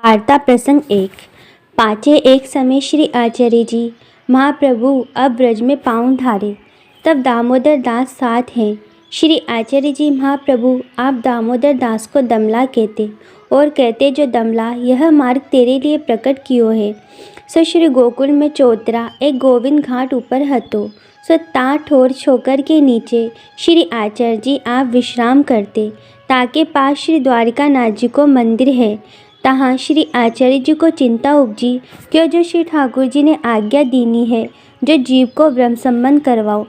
वार्ता प्रसंग 1। पाचे एक समय श्री आचार्य जी महाप्रभु अब ब्रज में पाँव धारे, तब दामोदर दास साथ हैं। श्री आचार्य जी महाप्रभु आप दामोदर दास को दमला कहते और कहते, जो दमला यह मार्ग तेरे लिए प्रकट कियो है। सो श्री गोकुल में चौतरा एक गोविंद घाट ऊपर हतो। सो ता ठोर छोकर के नीचे श्री आचार्य जी आप विश्राम करते। ताके पास श्री द्वारिका नाथ जी को मंदिर है। तहाँ श्री आचार्य जी को चिंता उपजी, क्यों जो श्री ठाकुर जी ने आज्ञा दीनी है जो जीव को ब्रह्म संबंध करवाओ।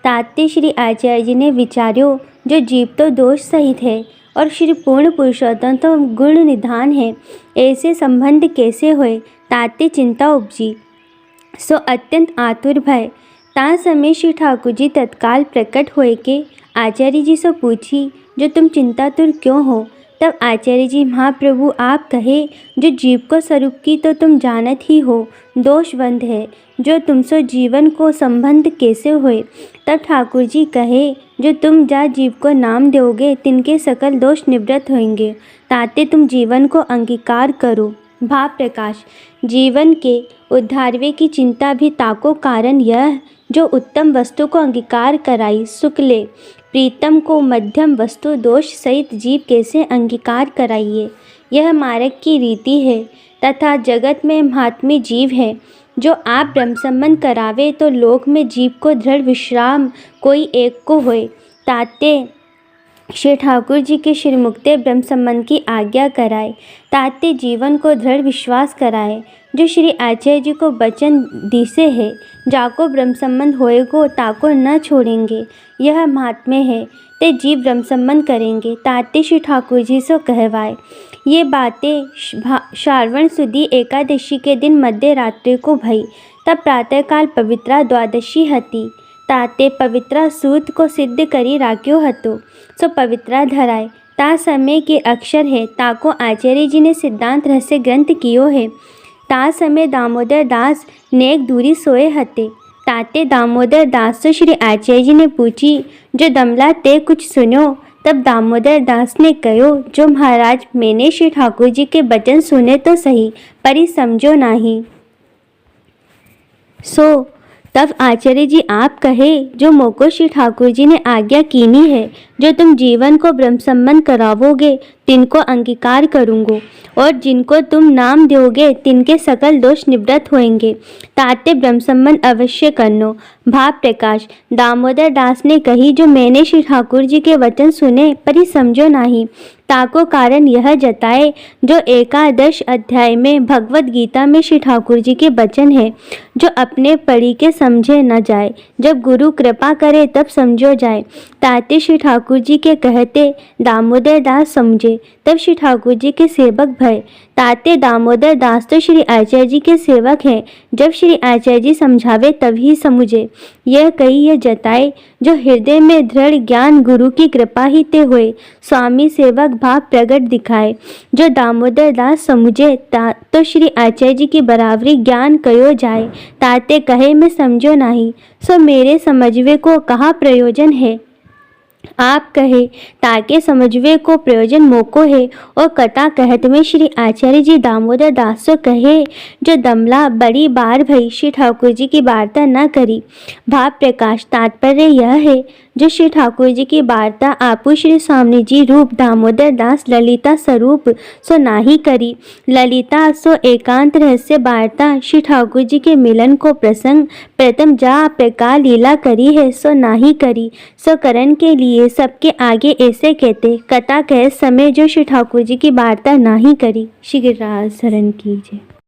ताते श्री आचार्य जी ने विचार्यो, जो जीव तो दोष सहित है और श्री पूर्ण पुरुषोत्तम तो गुण निधान है, ऐसे संबंध कैसे होए। ताते चिंता उपजी। सो अत्यंत आतुर भय। ता समय श्री ठाकुर जी तत्काल प्रकट होए के आचार्य जी से पूछी, जो तुम चिंतातुर क्यों हो। तब आचार्य जी महाप्रभु आप कहे, जो जीव को स्वरूप की तो तुम जानत ही हो, दोषबंध है, जो तुमसे जीवन को संबंध कैसे होए। तब ठाकुर जी कहे, जो तुम जा जीव को नाम दोगे तिनके सकल दोष निवृत्त होंगे। ताते तुम जीवन को अंगीकार करो। भाव प्रकाश। जीवन के उद्धारवे की चिंता भी ताको कारण यह, जो उत्तम वस्तु को अंगीकार कराई सुख ले। प्रीतम को मध्यम वस्तु दोष सहित जीव कैसे अंगीकार कराइए, यह मार्ग की रीति है। तथा जगत में महात्म्य जीव है, जो आप ब्रह्म संबंध करावे तो लोक में जीव को दृढ़ विश्राम कोई एक को होए। ताते श्री ठाकुर जी के श्रीमुक्ते ब्रह्म संबंध की आज्ञा कराए। ताते जीवन को दृढ़ विश्वास कराए, जो श्री आचार्य जी को वचन दिसे है, जाको ब्रह्म संबंध होएगो ताको न छोड़ेंगे, यह महात्म्य है। ते जीव ब्रह्म संबंध करेंगे। ताते श्री ठाकुर जी से कहवाए। ये बातें श्रावण सुदी एकादशी के दिन मध्य रात्रि को भई। तब प्रातःकाल पवित्रा द्वादशी हती। ताते पवित्रा सूत को सिद्ध करी राख्यो हतो। सो पवित्रा धराए। ता समय के अक्षर है, ताको आचार्य जी ने सिद्धांत रहस्य ग्रंथ कियो है। ता समय दामोदर दास नेक दूरी सोए हते। ताते दामोदर दास से श्री आचार्य जी ने पूछी, जो दमला ते कुछ सुनो। तब दामोदर दास ने कहो, जो महाराज मैंने श्री ठाकुर जी के वचन सुने तो सही, परी समझो नहीं। सो तब आचार्य जी आप कहे, जो मोको श्री ठाकुर जी ने आज्ञा कीनी है, जो तुम जीवन को ब्रह्म संबंध करावोगे तिनको अंगीकार करूँगो, और जिनको तुम नाम दोगे तिनके सकल दोष निवृत्त होंगे। ताते ब्रह्म संबंध अवश्य करनो। भाव प्रकाश। दामोदर दास ने कही, जो मैंने श्री ठाकुर जी के वचन सुने पर समझो नहीं। ताको कारण यह जताए, जो एकादश अध्याय में भगवत गीता में श्री ठाकुर जी के वचन है, जो अपने पढ़ी के समझे न जाए, जब गुरु कृपा करे तब समझो जाए। ताते श्री ठाकुर जी के कहते दामोदर दास समझे, तब श्री ठाकुर जी के सेवक भय। ताते दामोदर दास तो श्री आचार्य जी के सेवक हैं, जब श्री आचार्य जी समझावे तभी समझे। यह कही यह जताए, जो हृदय में दृढ़ ज्ञान गुरु की कृपा ही ते हुए स्वामी सेवक भाव प्रगट दिखाए। जो दामोदर दास समझे तो श्री आचार्य जी की बराबरी ज्ञान कयो जाए। ताते कहे मैं समझो नहीं, सो मेरे समझवे को कहा प्रयोजन है। आप कहे, ताके समझवे को प्रयोजन मोको है। और कथा कहत में श्री आचार्य जी दामोदर दास से कहे, जो दमला बड़ी बार भई श्री ठाकुर जी की वार्ता न करी। भाव प्रकाश। तात्पर्य यह है, जो श्री ठाकुर जी की वार्ता आपू श्री स्वामी जी रूप दामोदर दास ललिता स्वरूप सो नाही करी। ललिता सो एकांत रहस्य वार्ता श्री ठाकुर जी के मिलन को प्रसंग प्रथम जा प्रकार लीला करी है, सो नाही करी। सो करण के लिए सबके आगे ऐसे कहते, कथा कह समय जो श्री ठाकुर जी की वार्ता नाही करी। श्री गिरिराज शरण कीजिए।